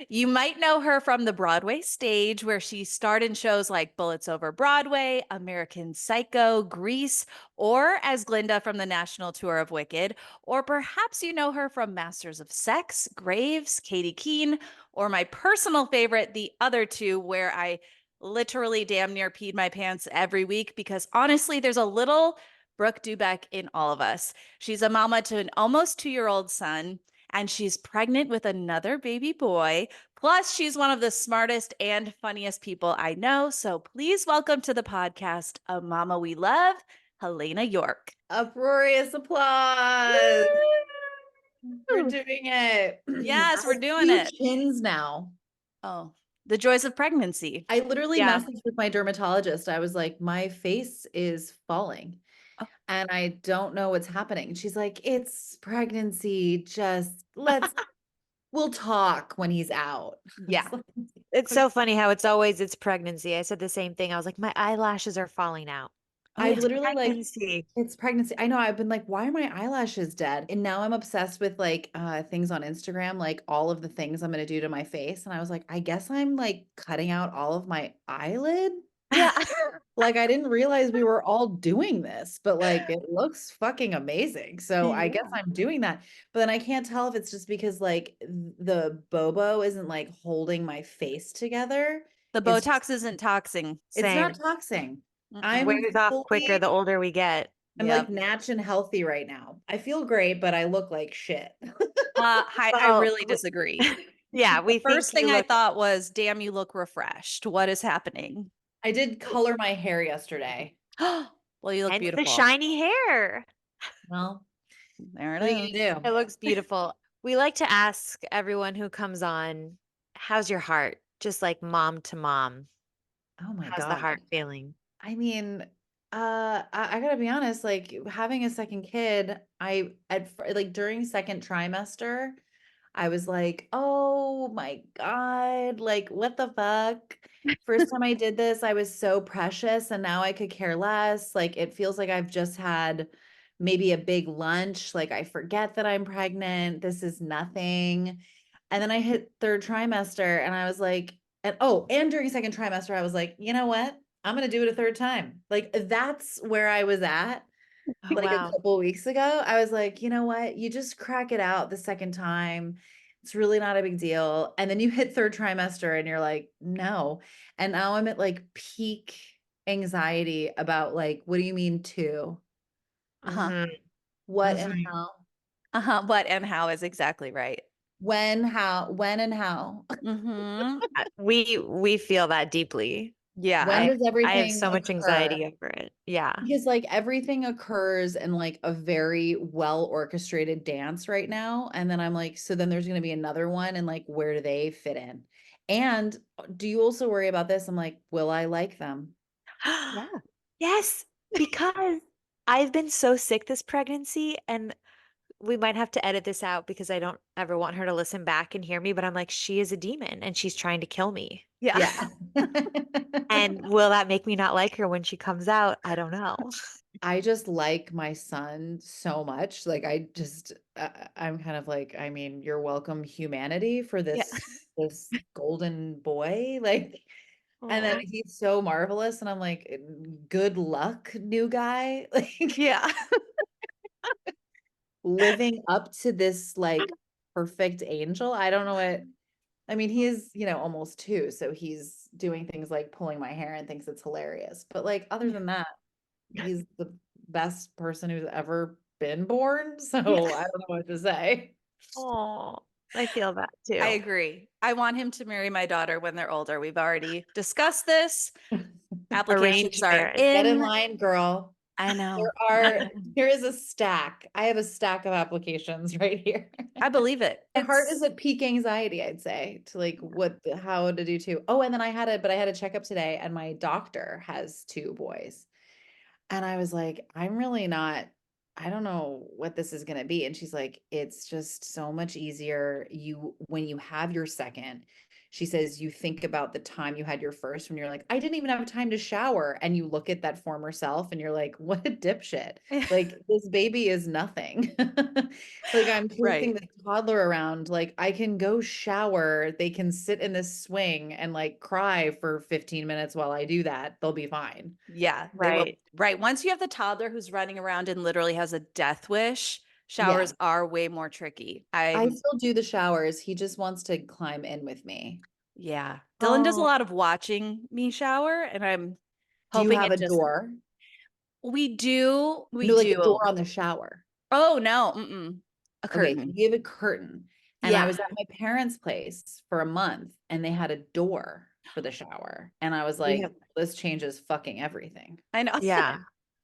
You might know her from the Broadway stage, where she starred in shows like Bullets Over Broadway, American Psycho, Grease, or as Glinda from the national tour of Wicked. Or perhaps you know her from Masters of Sex, Graves, Katie Keene, or my personal favorite, the other two, where I literally damn near peed my pants every week because honestly, there's a little Brooke Dubeck in all of us. She's a mama to an almost 2-year-old son, and she's pregnant with another baby boy. Plus, she's one of the smartest and funniest people I know. So please welcome to the podcast a mama we love, Heléne Yorke. Uproarious applause. We're Woo! doing it. I Yes, we're have doing two it. chins now. Oh, the joys of pregnancy. I literally Yeah. messaged with my dermatologist. I was like, my face is falling Oh. and I don't know what's happening. She's like, it's pregnancy. We'll talk when he's out. I Yeah. was like, It's "Okay." so funny how it's pregnancy. I said the same thing. I was like, my eyelashes are falling out. Oh, I it's literally like, pregnancy. it's pregnancy. I know. I've been like, why are my eyelashes dead? And now I'm obsessed with like things on Instagram, like all of the things I'm gonna do to my face. And I was like, I guess I'm like cutting out all of my eyelid. Yeah. Like I didn't realize we were all doing this, but like it looks fucking amazing. So I guess Yeah. I'm doing that. But then I can't tell if it's just because like the bobo isn't like holding my face together. The It's Botox isn't toxing. it's not Same. toxing. Mm-mm. I'm Wears off quicker fully the older we get. I'm like Yep. natch and healthy right now. I feel great, but I look like shit. I Well, really disagree. yeah, The we think first you thing I look, thought was, damn, you look refreshed. What is happening? I did color my hair yesterday. Well, you look hence the beautiful. shiny hair. Well, There it what are you is. gonna It do? looks beautiful. We like to ask everyone who comes on, how's your heart? Just like mom to mom. Oh my How's the God. heart feeling? I mean, I gotta be honest, like having a second kid, like during second trimester, I was like, oh my God, like what the fuck? First time I did this, I was so precious and now I could care less. Like it feels like I've just had maybe a big lunch. Like I forget that I'm pregnant. This is nothing. And then I hit third trimester and I was like, and during second trimester, I was like, you know what? I'm gonna do it a third time. Like that's where I was at Oh, like a wow. couple weeks ago. I was like, you know what? You just crack it out the second time. It's really not a big deal. And then you hit third trimester and you're like, no. And now I'm at like peak anxiety about like, what do you mean two? Uh-huh. hmm What and hmm how? Uh-huh. What and how is exactly right. When and how? Mm-hmm. We feel that deeply. Yeah, When does I have everything so much occur? anxiety over it. Yeah. Because like everything occurs in like a very well orchestrated dance right now. And then I'm like, so then there's going to be another one. And like, where do they fit in? And do you also worry about this? I'm like, will I like them? yeah. Yes, because I've been so sick this pregnancy, and we might have to edit this out because I don't ever want her to listen back and hear me, but I'm like, she is a demon and she's trying to kill me. Yeah. Yeah. And will that make me not like her when she comes out? I don't know. I just like my son so much. Like I'm kind of like, I mean, you're welcome humanity for Yeah. this golden boy. Like, and then Oh, he's so marvelous. And I'm like, good luck, new guy. Like Yeah. living up to this like perfect angel. I don't know what I mean, he is, almost two, so he's doing things like pulling my hair and thinks it's hilarious. But like other Yeah. than that, he's the best person who's ever been born. Yeah. So I don't know what to say. oh, I feel that I too. agree. I want him to marry my daughter when they're older. We've already discussed this. Applications Arranged are marriage. Get in in. line, girl. I know. Here is a stack. I have a stack of applications right here. I believe it. My heart is It's at peak anxiety, I'd say, to like how to do too. Oh, and then I had a checkup today and my doctor has two boys. And I was like, I'm really not, I don't know what this is going to be. And she's like, it's just so much easier. When you have your second, she says, you think about the time you had your first when you're like, I didn't even have time to shower. And you look at that former self and you're like, what a dipshit. Like, this baby is nothing. Like, I'm chasing Right. the toddler around. Like, I can go shower. They can sit in this swing and like cry for 15 minutes while I do that. They'll be fine. Yeah, they will. Right. Right. Once you have the toddler who's running around and literally has a death wish, Yeah. showers are way more tricky. I still do the showers. He just wants to climb in with me. Yeah. Dylan does a Oh, lot of watching me shower, and I'm Do you hoping have it a just, door? we do, we No, like a door do. on the shower. Oh, no. Mm-mm. A Okay, so curtain. we have a curtain. And I yeah. was at my parents' place for a month and they had a door for the shower. And I was We like, have, this changes fucking everything. I know. yeah.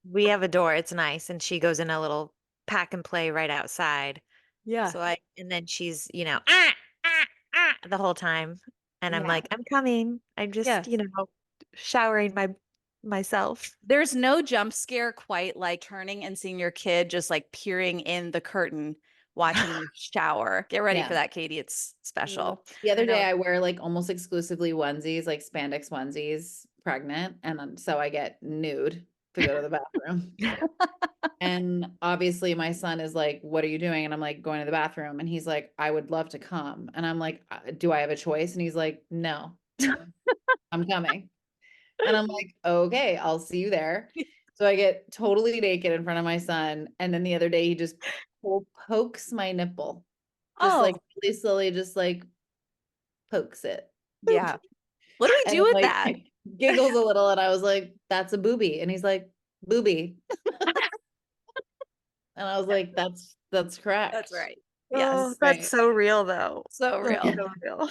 We have a door. It's nice. And she goes in a little pack and play right outside. Yeah. And then she's, the whole time. And I'm Yeah. like, I'm coming. I'm just, Yes. showering myself. There's no jump scare quite like turning and seeing your kid just like peering in the curtain, watching you shower. Get ready for Yeah. that, Katie. It's special. The I other day know. I wear like almost exclusively onesies, like spandex onesies, pregnant. And so I get nude to go to the bathroom. And obviously my son is like, what are you doing? And I'm like, going to the bathroom. And he's like, I would love to come. And I'm like, do I have a choice? And he's like, no, I'm coming. And I'm like, okay, I'll see you there. So I get totally naked in front of my son. And then the other day he just pokes my nipple, just like Oh, really slowly, just like pokes it. yeah. What do we And do with like that? giggles a little. And I was like, that's a booby. And he's like, booby. And I was like, that's That's correct. right. Oh, Yes. that's Right. so real though. So That's real. so real.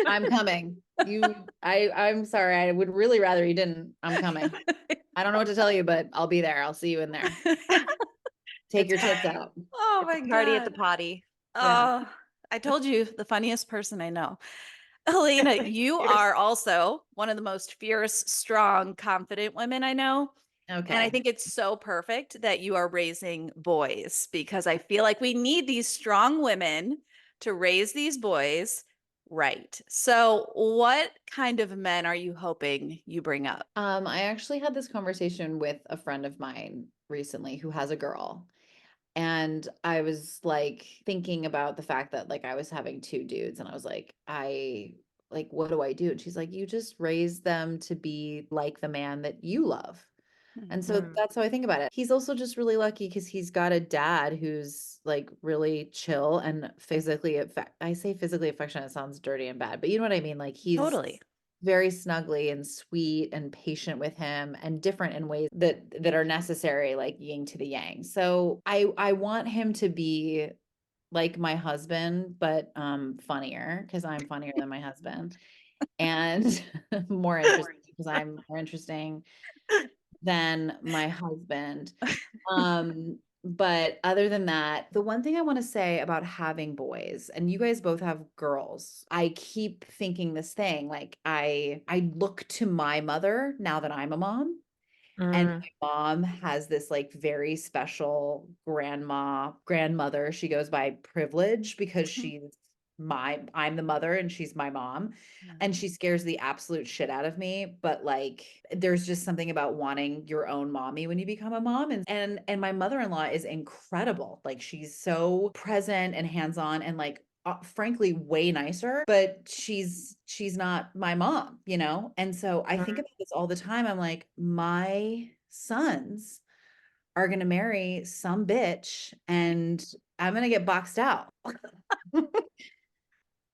I'm coming. I'm sorry. I would really rather you didn't. I'm coming. I don't know what to tell you, but I'll be there. I'll see you in there. Take It's your tits party. out. Oh It's my a party at the God. potty. Yeah. Oh, I told you the funniest person I know. Helena, you Cheers. are also one of the most fierce, strong, confident women I know. And I Okay. think it's so perfect that you are raising boys because I feel like we need these strong women to raise these boys right. So, what kind of men are you hoping you bring up? I actually had this conversation with a friend of mine recently who has a girl. And I was like thinking about the fact that like I was having two dudes and I was like, what do I do? And she's like, you just raise them to be like the man that you love. And so Mm. that's how I think about it. He's also just really lucky because he's got a dad who's like really chill and I say physically affectionate, it sounds dirty and bad, but you know what I mean? Like he's Totally. very snuggly and sweet and patient with him and different in ways that are necessary, like yin to the yang. So I want him to be like my husband, but funnier because I'm funnier than my husband and more interesting because I'm more interesting than my husband. But other than that, the one thing I want to say about having boys, and you guys both have girls, I keep thinking this thing, like I look to my mother now that I'm a mom. And Mm. my mom has this like very special grandmother. She goes by privilege because I'm the mother and she's my mom. Yeah. And she scares the absolute shit out of me. But like there's just something about wanting your own mommy when you become a mom. And my mother-in-law is incredible. Like she's so present and hands-on and like frankly way nicer, but she's not my mom, you know? And so I think Mm. about this all the time. I'm like, my sons are going to marry some bitch and I'm going to get boxed out.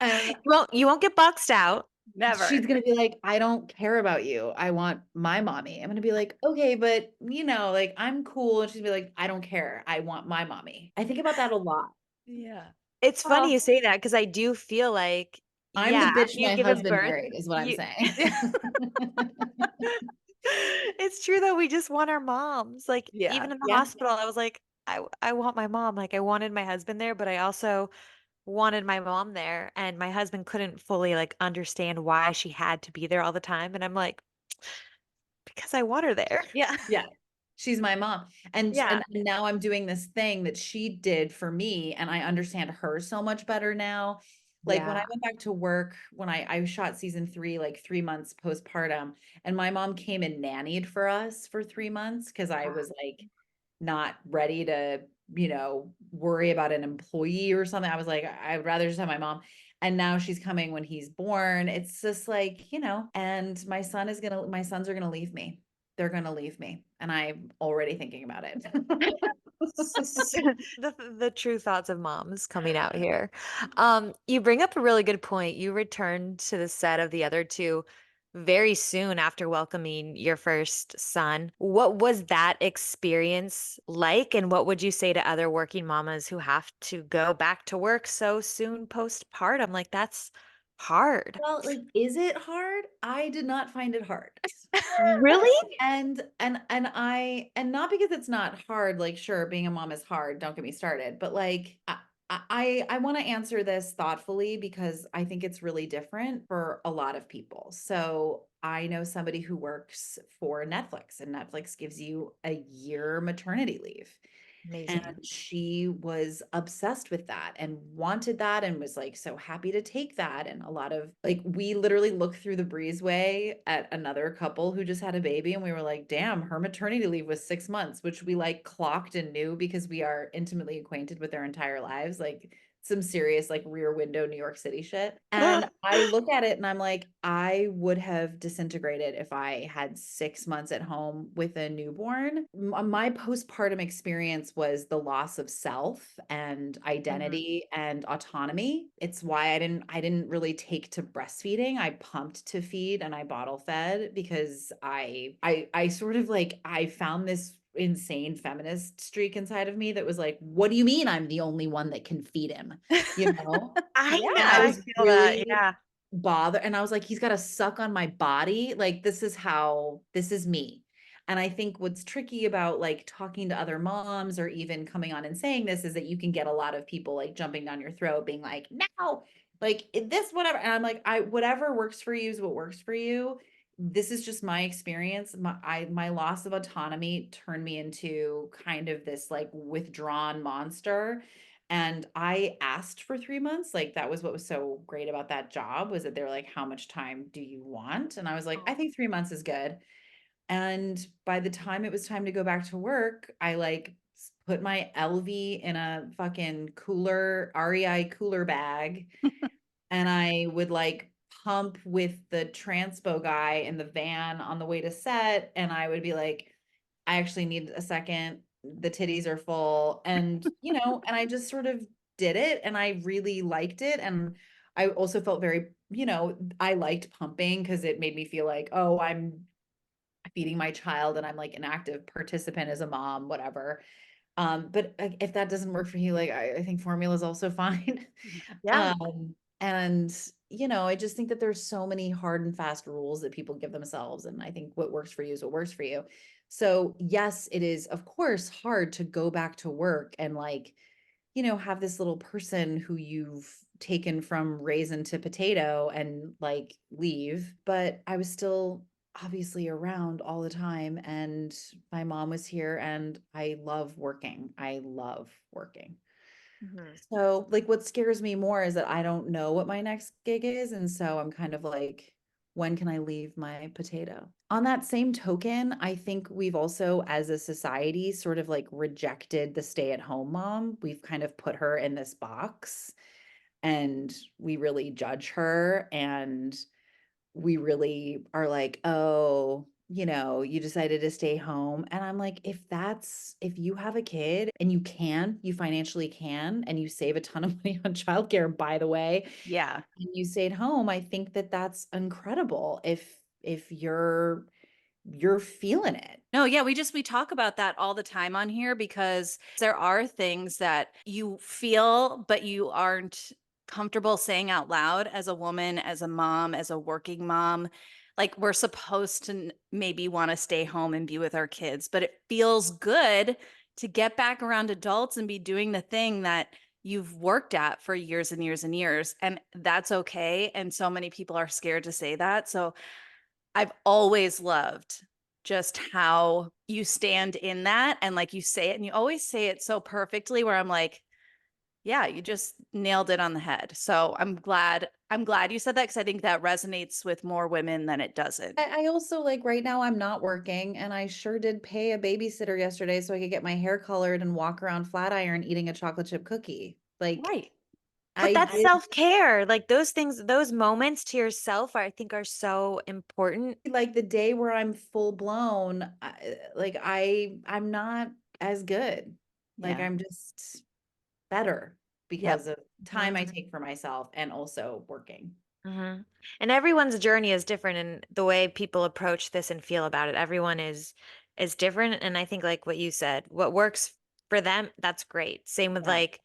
And You won't get boxed out. she's Never. going to be like, I don't care about you. I want my mommy. I'm going to be like, okay, but you know, like I'm cool. And she's gonna be like, I don't care. I want my mommy. I think about that a lot. Yeah. It's funny Oh, you say that because I do feel like, I'm the yeah, bitch after my you've given husband birth, married, is what I'm you saying. it's true though, we just want our moms. Like yeah. even in the Yeah. hospital, I was like, I want my mom. Like I wanted my husband there, but I also wanted my mom there. And my husband couldn't fully like understand why she had to be there all the time. And I'm like, because I want her there. Yeah. Yeah. She's my mom. And Yeah. and now I'm doing this thing that she did for me and I understand her so much better now. Like when I Yeah. went back to work, when I shot season 3, like 3 months postpartum, and my mom came and nannied for us for 3 months because I Wow. was like not ready to, worry about an employee or something. I was like, I'd rather just have my mom. And now she's coming when he's born. It's just like, and my sons are gonna leave me. They're gonna leave me. And I'm already thinking about it. The true thoughts of moms coming out here. You bring up a really good point. You returned to the set of the other two very soon after welcoming your first son. What was that experience like? And what would you say to other working mamas who have to go back to work so soon postpartum? Like, that's hard. Well, like, is it hard? I did not find it hard. Really? And not because it's not hard, like sure, being a mom is hard, don't get me started, but like I want to answer this thoughtfully because I think it's really different for a lot of people. So I know somebody who works for Netflix, and Netflix gives you a year maternity leave. And Amazing. she was obsessed with that and wanted that and was like so happy to take that. And a lot of like, we literally looked through the breezeway at another couple who just had a baby. And we were like, damn, her maternity leave was 6 months, which we like clocked and knew because we are intimately acquainted with their entire lives. Like, some serious like rear window New York City shit. And I look at it and I'm like, I would have disintegrated if I had 6 months at home with a newborn. My postpartum experience was the loss of self and Mhm. identity and autonomy. It's why I didn't really take to breastfeeding. I pumped to feed and I bottle fed because I sort of like I found this insane feminist streak inside of me that was like, what do you mean I'm the only one that can feed him? You know? And I I was feel that. really Yeah. bothered. And I was like, he's got to suck on my body. Like, this is me. And I think what's tricky about like talking to other moms or even coming on and saying this is that you can get a lot of people like jumping down your throat, being like, no, like this, whatever. And I'm like, whatever works for you is what works for you. This is just my experience. My loss of autonomy turned me into kind of this like withdrawn monster. And I asked for 3 months. Like, that was what was so great about that job, was that they were like, how much time do you want? And I was like, I Oh. think 3 months is good. And by the time it was time to go back to work, I like put my LV in a fucking cooler, REI cooler bag. And I would like pump with the transpo guy in the van on the way to set. And I would be like, I actually need a second. The titties are full. And, and I just sort of did it and I really liked it. And I also felt very, I liked pumping because it made me feel like, oh, I'm feeding my child and I'm like an active participant as a mom, whatever. But like, if that doesn't work for you, like I think formula is also fine. Yeah. And I just think that there's so many hard and fast rules that people give themselves. And I think what works for you is what works for you. So yes, it is of course hard to go back to work and like, have this little person who you've taken from raisin to potato and like leave. But I was still obviously around all the time. And my mom was here and I love working. I love working. Mhm. So, like, what scares me more is that I don't know what my next gig is. And so I'm kind of like, when can I leave my potato? On that same token, I think we've also, as a society, sort of like rejected the stay-at-home mom. We've kind of put her in this box and we really judge her. And we really are like, oh, you decided to stay home. And I'm like, if you have a kid and you financially can, and you save a ton of money on childcare, by the way, Yeah. and you stayed home, I think that that's incredible if you're feeling it. No, yeah, we talk about that all the time on here because there are things that you feel, but you aren't comfortable saying out loud as a woman, as a mom, as a working mom. Like, we're supposed to maybe want to stay home and be with our kids, but it feels good to get back around adults and be doing the thing that you've worked at for years and years and years. And that's okay. And so many people are scared to say that. So I've always loved just how you stand in that and like you say it and you always say it so perfectly where I'm like, Yeah, you just nailed it on the head. So I'm glad you said that because I think that resonates with more women than it doesn't. I also like right now I'm not working and I sure did pay a babysitter yesterday so I could get my hair colored and walk around Flatiron eating a chocolate chip cookie. Like Right. But I that's did self-care. Like those things, those moments to yourself I think are so important. like the day where I'm full blown, I'm not as good. Like Yeah. I'm just better Yep. because of time I take for myself and also working. Mhm. And everyone's journey is different in the way people approach this and feel about it. Everyone is different, and I think like what you said, what works for them, that's great. Same with Yeah. like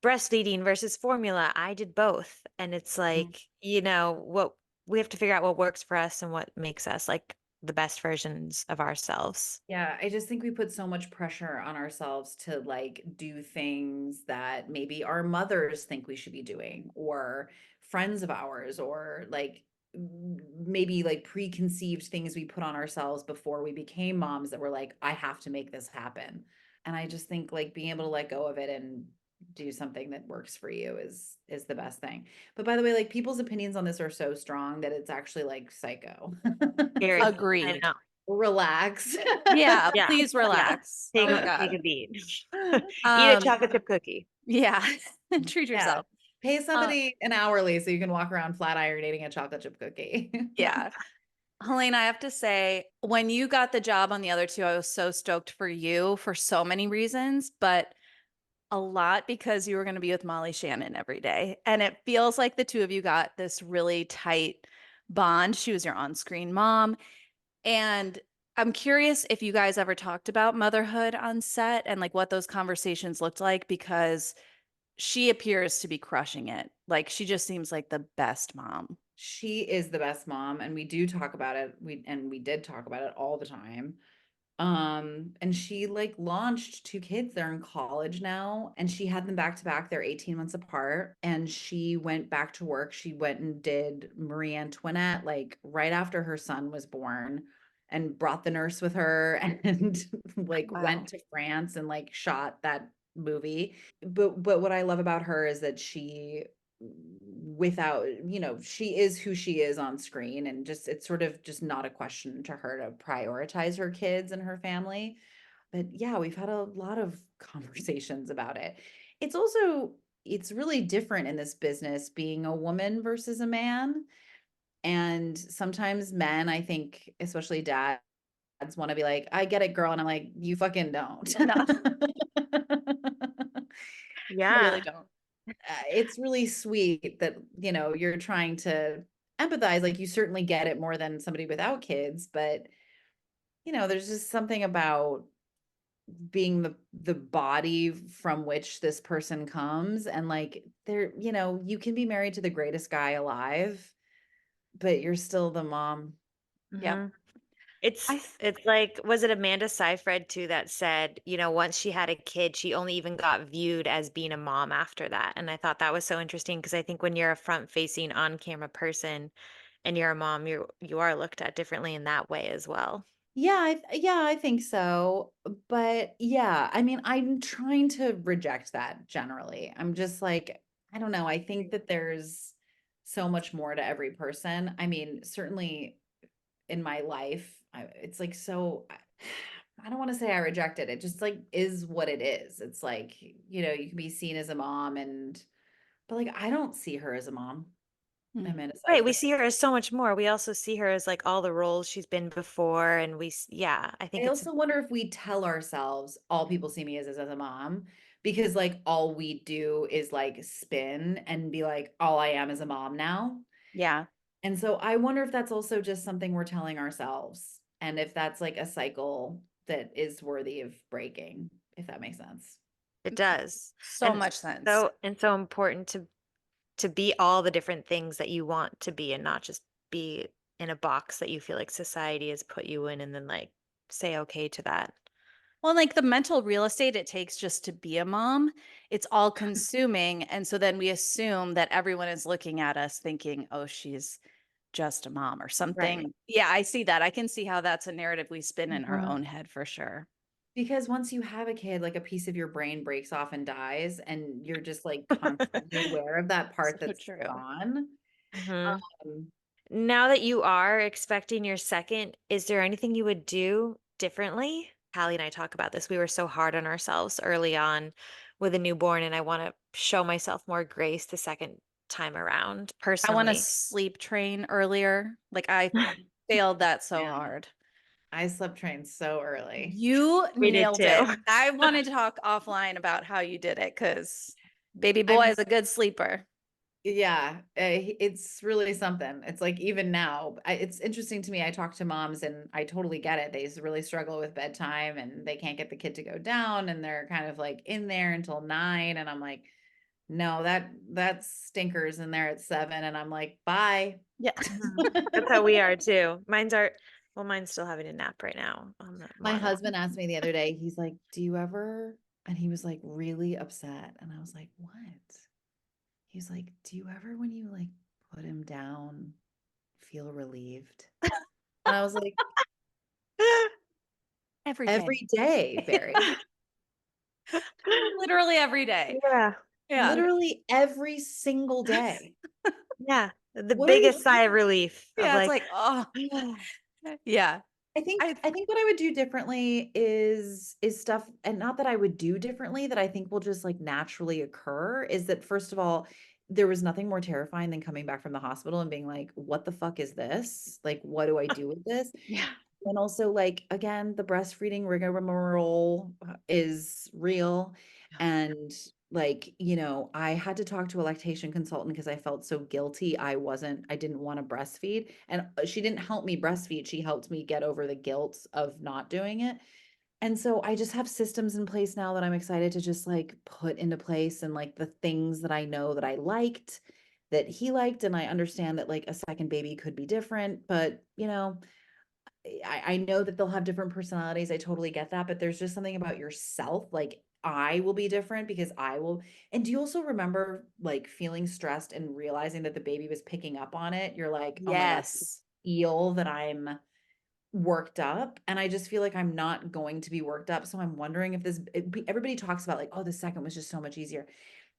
breastfeeding versus formula. I did both, and it's Mhm. like, what we have to figure out what works for us and what makes us like the best versions of ourselves. Yeah, I just think we put so much pressure on ourselves to like do things that maybe our mothers think we should be doing, or friends of ours, or like maybe like preconceived things we put on ourselves before we became moms that were like, I have to make this happen. And I just think like being able to let go of it and do something that works for you is the best thing. But by the way, like people's opinions on this are so strong that it's actually like psycho. It's like Very. I Agreed. know. relax. Yeah, Yeah. please Yeah. relax. Oh my Take God. a beat. Eat a Um, chocolate chip cookie. yeah. Treat Yeah. yourself. Pay Uh, somebody an hourly so you can walk around Flatiron eating a chocolate chip cookie. yeah. Helene, I have to say, when you got the job on the other two, I was so stoked for you for so many reasons, but a lot because you were going to be with Molly Shannon every day. And it feels like the two of you got this really tight bond. She was your on screen mom. And I'm curious if you guys ever talked about motherhood on set and like what those conversations looked like because she appears to be crushing it. Like she just seems like the best mom. She is the best mom, and we do talk about it. We did talk about it all the time. And she like launched two kids. They're in college now, and she had them back to back. They're 18 months apart, and she went back to work. She went and did Marie Antoinette like right after her son was born and brought the nurse with her and like Wow. went to France and like shot that movie. But what I love about her is that she without she is who she is on screen, and just it's sort of just not a question to her to prioritize her kids and her family. But yeah, we've had a lot of conversations about it. It's really different in this business being a woman versus a man. And sometimes men, I think, especially dads, want to be like, I get it, girl. And I'm like, you fucking don't. No, I really Yeah. don't. It's really sweet that, you're trying to empathize. Like you certainly get it more than somebody without kids, but there's just something about being the body from which this person comes, and like you can be married to the greatest guy alive, but you're still the mom. Yep. Mhm. I It's like, was it Amanda Seyfried too that said, once she had a kid, she only even got viewed as being a mom after that. And I thought that was so interesting because I think when you're a front-facing on-camera person and you're a mom, you are looked at differently in that way as well. Yeah, I think so. But yeah, I mean, I'm trying to reject that generally. I'm just like, I don't know. I think that there's so much more to every person. I mean, certainly in my life, it's like I don't want to say I reject it. It just like is what it is. It's like, you can be seen as a mom, but like I don't see her as a mom. hmm. Amanda Right, we Seyfried. see her as so much more. We also see her as like all the roles she's been before, and yeah, I think I it's also wonder if we tell ourselves all people see me as a mom, because like all we do is like spin and be like, all I am is a mom now. Yeah. And so I wonder if that's also just something we're telling ourselves, and if that's like a cycle that is worthy of breaking, if that makes sense. it does. So And much sense. so important to be all the different things that you want to be and not just be in a box that you feel like society has put you in and then like say okay to that. Well, like the mental real estate it takes just to be a mom, it's all consuming. And so then we assume that everyone is looking at us thinking, oh, she's just a mom or Right. something. Yeah, I see that. I can see how that's a narrative we spin in our Mhm. own head for sure. Because once you have a kid, like a piece of your brain breaks off and dies, and you're just like constantly aware of that part So that's true. gone. Mhm. Um, Now that you are expecting your second, is there anything you would do differently? Hallie and I talk about this. We were so hard on ourselves early on with a newborn, and I want to show myself more grace the second time around I want to personally. sleep train earlier. Like I failed that so man, hard. I slept trained so early. You We did nailed too. it. I want to talk offline about how you did it because baby I boy mean, is a good sleeper. yeah, it's really something. It's like even now, it's interesting to me. I talk to moms and I totally get it. They really struggle with bedtime and they can't get the kid to go down and they're kind of like in there until 9. And I'm like, no, that stinkers in there at 7. And I'm like, bye. Yeah. Mhm. That's how we are too. Mine's still having a nap right now on the My monitor. husband asked me the other day, he's like, do you ever? And he was like really upset. And I was like, what? He's like, do you ever, when you like put him down, feel relieved? And I was like, Every day. every day, Barry. Literally every day. Yeah. Yeah. Mhm. Literally every single day. Yeah. The What are you biggest sigh of doing? relief of Yeah. It's like, like, oh, yeah. I think I, I think what I would do differently is stuff, and not that I would do differently, that I think will just like naturally occur, is that first of all, there was nothing more terrifying than coming back from the hospital and being like, what the fuck is this? Like, what do I do with this? yeah. And also, like, again, the breastfeeding rigmarole is real. And like, I had to talk to a lactation consultant because I felt so guilty. I didn't want to breastfeed. And she didn't help me breastfeed. She helped me get over the guilt of not doing it. And so I just have systems in place now that I'm excited to just like put into place, and like the things that I know that I liked, that he liked. And I understand that like a second baby could be different, but I know that they'll have different personalities. I totally get that, but there's just something about yourself. Like I will be different because I will. And do you also remember like feeling stressed and realizing that the baby was picking up on it? You're like, oh my God, I Yes. feel that I'm worked up. And I just feel like I'm not going to be worked up. So I'm wondering if everybody talks about like, oh, the second was just so much easier.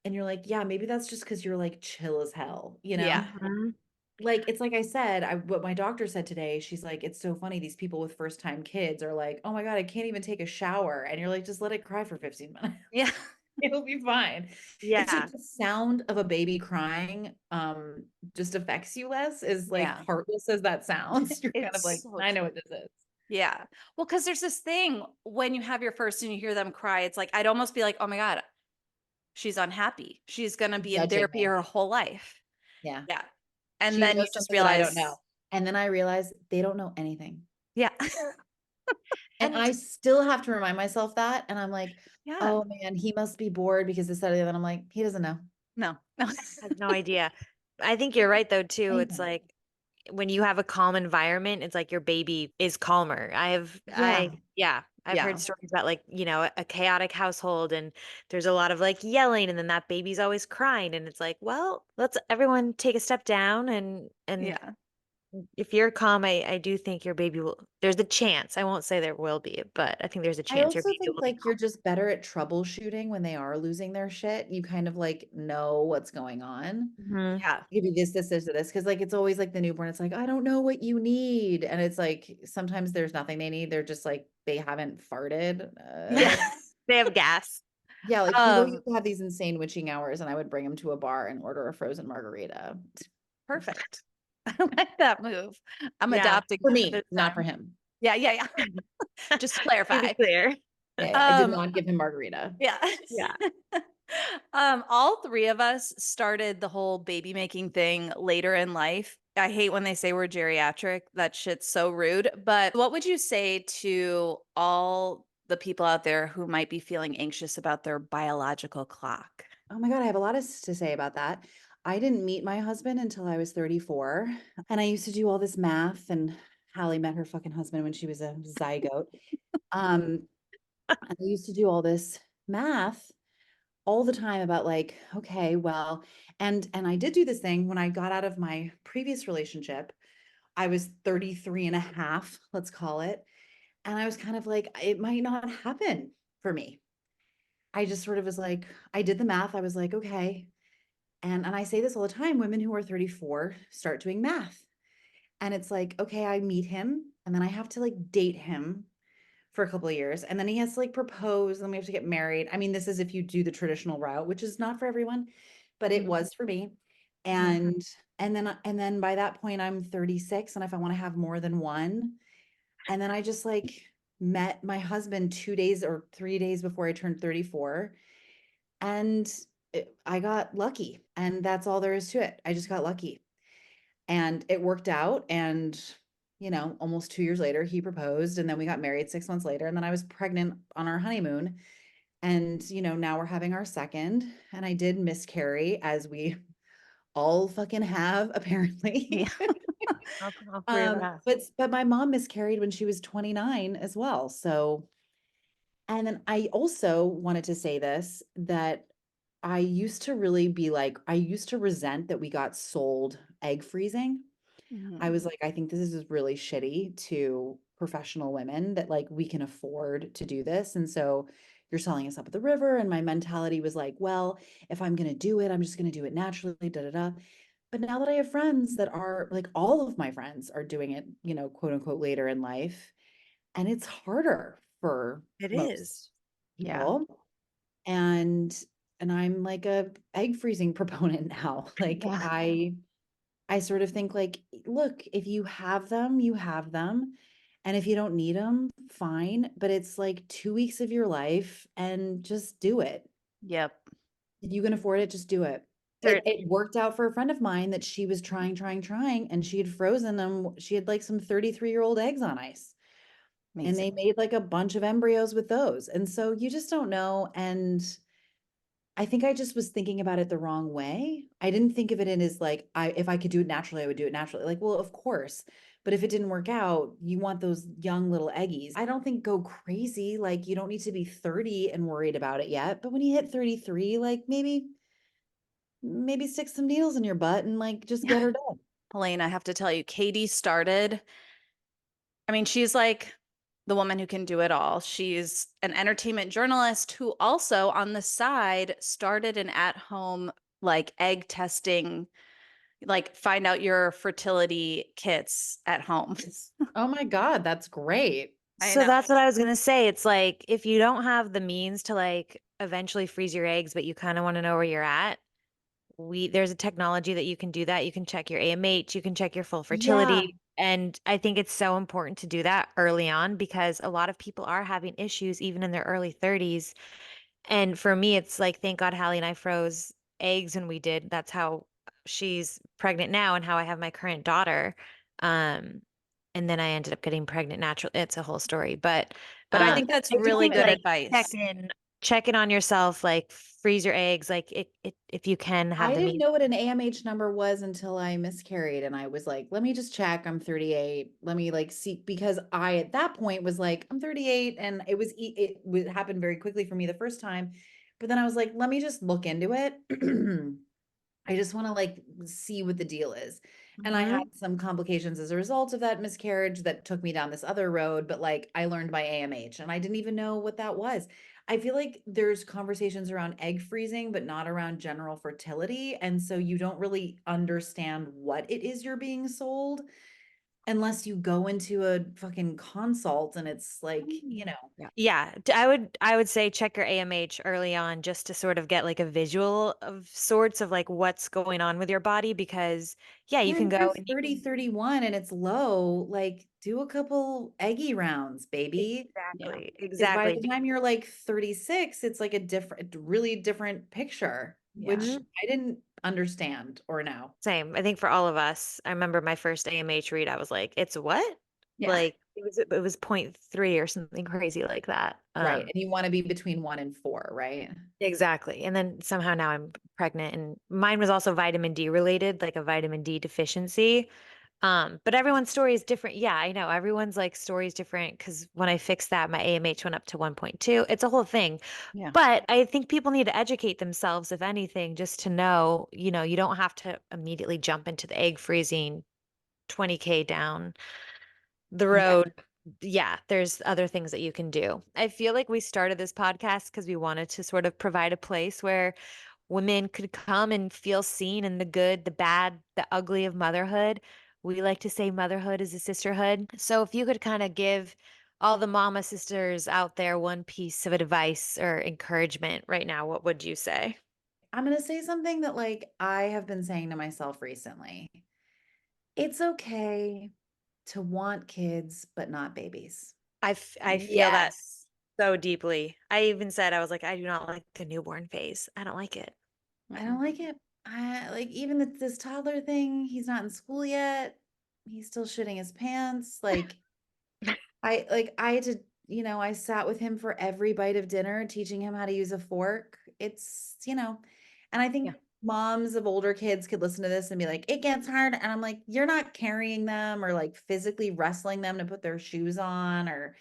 And you're like, yeah, maybe that's just because you're like chill as hell, you Yeah. know? Mhm. Like it's like I said, what my doctor said today, she's like, it's so funny, these people with first time kids are like, oh my God, I can't even take a shower. And you're like, just let it cry for 15 minutes. Yeah. It'll be fine. It's Yeah. like the sound of a baby crying just affects you less, is like Yeah. heartless as that sounds. You're kind of It's like, so I know true. what this is. Yeah. Well, because there's this thing when you have your first and you hear them cry, it's like, I'd almost be like, oh my God, she's unhappy. She's going to be in Judging therapy me. her whole life. Yeah. Yeah. And She then you knows just something that I don't know. realize, And then I realize they don't know anything. yeah. And And I still have to remind myself that. And I'm like, yeah, oh man, he must be bored because this, that, or the other. And I'm like, he doesn't know no, no. I have no idea. I think you're right though too. It's anything. like when you have a calm environment, it's like your baby is calmer. Yeah. Yeah, I've heard Yeah. stories about like, a chaotic household and there's a lot of like yelling and then that baby's always crying and it's like, well, let's everyone take a step down and Yeah. if you're calm, I do think your baby will, there's a chance. I won't say there will be, but I think there's a I chance your also baby think will be like calm. you're just better at troubleshooting when they are losing their shit. You kind of like know what's going on. Mhm. Yeah. Give you this, or this. Cause like it's always like the newborn, it's like, I don't know what you need. And it's like sometimes there's nothing they need. They're just like they haven't farted. Yeah. They have gas. Yeah, like Hugo Um, used to have these insane witching hours, and I would bring him to a bar and order a frozen margarita. perfect. I like that move. I'm Yeah. adopting For that this me, not for time. him. Yeah, yeah, yeah. Just to To be clarify. clear. Yeah, I did Um, not give him margarita. yeah. Yeah. All three of us started the whole baby making thing later in life. I hate when they say we're geriatric. That shit's so rude. But what would you say to all the people out there who might be feeling anxious about their biological clock? Oh my God, I have a lot to say about that. I didn't meet my husband until I was 34. And I used to do all this math, and Hallie met her fucking husband when she was a zygote. And I used to do all this math all the time about like, okay, well, and I did do this thing when I got out of my previous relationship. I was 33 and a half, let's call it. And I was kind of like, it might not happen for me. I just sort of was like, I did the math. I was like, okay. And I say this all the time, women who are 34 start doing math. And it's like, okay, I meet him and then I have to like date him for a couple of years. And then he has to like propose, and then we have to get married. I mean, this is if you do the traditional route, which is not for everyone, but it Mhm. was for me. Mhm. And then by that point I'm 36. And if I want to have more than one, and then I just like met my husband 2 days or 3 days before I turned 34. And I got lucky. And that's all there is to it. I just got lucky. And it worked out. And, almost 2 years later, he proposed. And then we got married 6 months later. And then I was pregnant on our honeymoon. And, now we're having our second. And I did miscarry, as we all fucking have, Yeah. apparently. All three of us. But my mom miscarried when she was 29 as well. So, and then I also wanted to say this, that I used to really be like, I used to resent that we got sold egg freezing. I Mhm. was like, I think this is really shitty to professional women, that like we can afford to do this. And so you're selling us up at the river. And my mentality was like, well, if I'm going to do it, I'm just going to do it naturally, da da da. But now that I have friends that are like, all of my friends are doing it, quote unquote, later in life, and it's harder for It is. most Yeah. people. And I'm like a egg freezing proponent now. Like Yeah. I sort of think like, look, if you have them, you have them. And if you don't need them, fine. But it's like 2 weeks of your life, and just do it. Yep. If you can afford it, just do it. Cer- It worked out for a friend of mine, that she was trying, and she had frozen them. She had like some 33-year-old eggs on ice, and they Amazing. made like a bunch of embryos with those. And so you just don't know. And I think I just was thinking about it the wrong way. I didn't think of it in as like, if I could do it naturally, I would do it naturally. Like, well, of course. But if it didn't work out, you want those young little eggies. I don't think go crazy. Like, you don't need to be 30 and worried about it yet. But when you hit 33, like maybe stick some needles in your butt and like just get her done. Heléne, I have to tell you, Katie started, I mean, she's like the woman who can do it all. She's an entertainment journalist who also on the side started an at-home like egg testing, like find out your fertility kits at home. Oh my God, that's great. I So know. that's what I was gonna say. It's like if you don't have the means to like eventually freeze your eggs, but you kind of want to know where you're at, there's a technology that you can do that. You can check your AMH, you can check your full Yeah. fertility. And I think it's so important to do that early on because a lot of people are having issues even in their early 30s. And for me, it's like, thank God Hallie and I froze eggs when we did. That's how she's pregnant now and how I have my current daughter. Um, and then I ended up getting pregnant naturally. It's a whole story, But I Um, think that's I really think good like advice. check in on yourself, like freeze your eggs, like if you can have I the didn't means. know what an AMH number was until I miscarried, and I was like, let me just check. I'm 38. Let me like see, because I at that point was like, I'm 38, and it happened very quickly for me the first time. But then I was like, let me just look into it. I just want to like see what the deal is. And I had Mhm. some complications as a result of that miscarriage that took me down this other road, but like I learned my AMH, and I didn't even know what that was. I feel like there's conversations around egg freezing, but not around general fertility. And so you don't really understand what it is you're being sold unless you go into a fucking consult, and it's like, Yeah. Yeah, I would say check your AMH early on just to sort of get like a visual of sorts of like what's going on with your body because yeah, you yeah, can and if you're go and 30, 31 and it's low, like do a couple eggy rounds, baby. Yeah. Because by exactly. the time you're like 36, it's like really different picture, Yeah. which Mhm. I didn't understand or know. Same. I think for all of us, I remember my first AMH read, I was like, it's what? Yeah. Like it was 0.3 or something crazy like that. Right. And you want to be between 1 and 4, right? Exactly. And then somehow now I'm pregnant and mine was also vitamin D related, like a vitamin D deficiency. But everyone's story is different. Yeah, I know. Everyone's like story is different because when I fixed that, my AMH went up to 1.2. It's a whole thing. Yeah. But I think people need to educate themselves, if anything, just to know, you don't have to immediately jump into the egg freezing 20K down the Yeah. road. yeah, there's other things that you can do. I feel like we started this podcast because we wanted to sort of provide a place where women could come and feel seen in the good, the bad, the ugly of motherhood. We like to say motherhood is a sisterhood. So if you could kind of give all the mama sisters out there one piece of advice or encouragement right now, what would you say? I'm going to say something that like I have been saying to myself recently. It's okay to want kids, but not babies. I feel that Yes. so deeply. I even said, I was like, I do not like the newborn phase. I don't like it. I don't Mm-mm. like it. I like even this toddler thing, he's not in school yet. He's still shitting his pants. I had to, I sat with him for every bite of dinner, teaching him how to use a fork. And I Yeah. think moms of older kids could listen to this and be like, it gets hard. And I'm like, you're not carrying them or like physically wrestling them to put their shoes on or,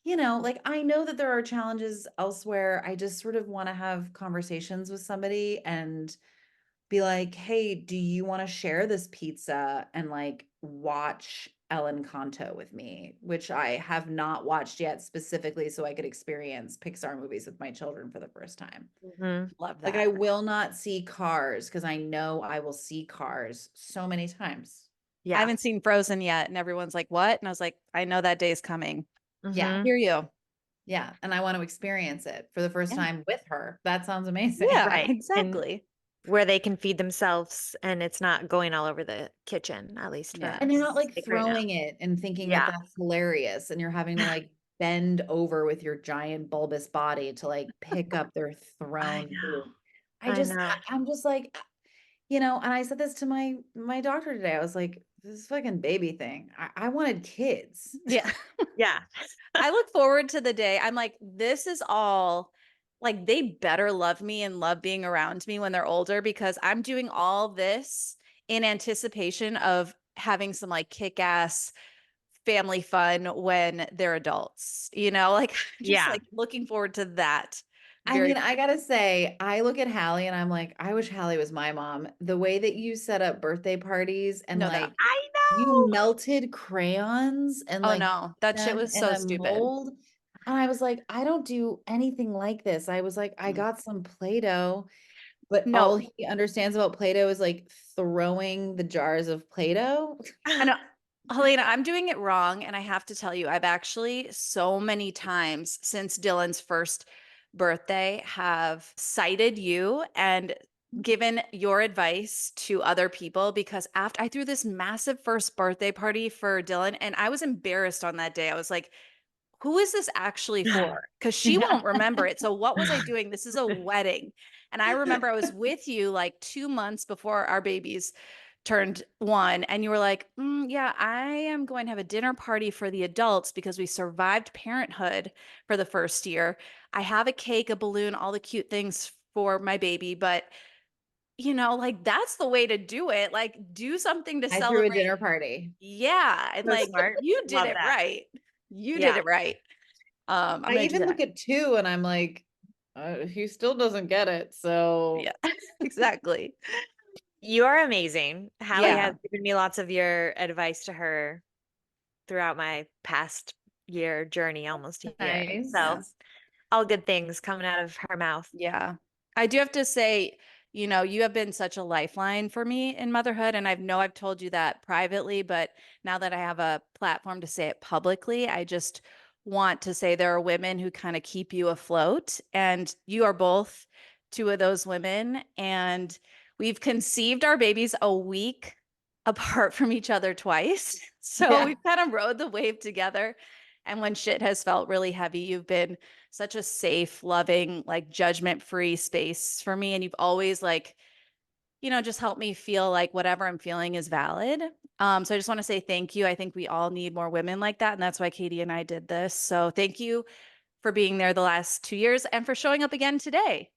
like I know that there are challenges elsewhere. I just sort of want to have conversations with somebody and be like, hey, do you want to share this pizza and like watch Ellen Canto with me, which I have not watched yet specifically so I could experience Pixar movies with my children for the first time. Mhm. Love Like that. I will not see Cars because I know I will see Cars so many times. I Yeah. haven't seen Frozen yet, and everyone's like, "What?" And I was like, "I know that day's coming." I Yeah. Mhm. hear you. Yeah. And I want to experience it for the first Yeah. time with her. That sounds amazing. Yeah, Right. And exactly. where they can feed themselves and it's not going all over the kitchen, at least for And Yes. you're not like like right now. throwing it and thinking that Yeah. that's hilarious. And you're having to like bend over with your giant bulbous body to like pick up their I thrown know. food. I know. I'm just like, and I said this to my doctor today. I was like, this fucking baby thing. I wanted kids. Yeah. Yeah. I look forward to the day. I'm like, this is all like they better love me and love being around me when they're older because I'm doing all this in anticipation of having some like kick-ass family fun when they're adults. Like just Yeah. like looking forward to that I very mean, I gotta say, I look at Hallie and I'm like, I wish Hallie was my mom. The way that you set up birthday parties and no that like I you know. melted crayons and oh like no, that shit them was in so a stupid. mold. And I was like, I don't do anything like this. I was like, I Mm. got some Play-Doh, but all No, he understands about Play-Doh is like throwing the jars of Play-Doh. I know. Helena, I'm doing it wrong. And I have to tell you, I've actually so many times since Dylan's first birthday have cited you and given your advice to other people because after I threw this massive first birthday party for Dylan and I was embarrassed on that day. I was like, who is this actually for? Because she Yeah. won't remember it. So what was I doing? This is a wedding. And I remember I was with you like 2 months before our babies turned one. And you were like, yeah, I am going to have a dinner party for the adults because we survived parenthood for the first year. I have a cake, a balloon, all the cute things for my baby. But, like that's the way to do it. Like do something to I threw a celebrate. dinner party. Yeah. And So like smart. you did Love it that. right. You did Yeah. it right. I'm I gonna do even that. look at two and I'm like, he still doesn't get it. Yeah, So exactly. You are amazing. Hallie has Yeah, given me lots of your advice to her throughout my past year journey, almost a year. nice. So yes, all good things coming out of her mouth. yeah. I do have to say, you have been such a lifeline for me in motherhood, and I know I've told you that privately, but now that I have a platform to say it publicly, I just want to say there are women who kind of keep you afloat, and you are both two of those women, and we've conceived our babies a week apart from each other twice. So Yeah. we've kind of rode the wave together. And when shit has felt really heavy, you've been such a safe, loving, like judgment-free space for me. And you've always like, just helped me feel like whatever I'm feeling is valid. So I just want to say thank you. I think we all need more women like that. And that's why Katie and I did this. So thank you for being there the last 2 years and for showing up again today.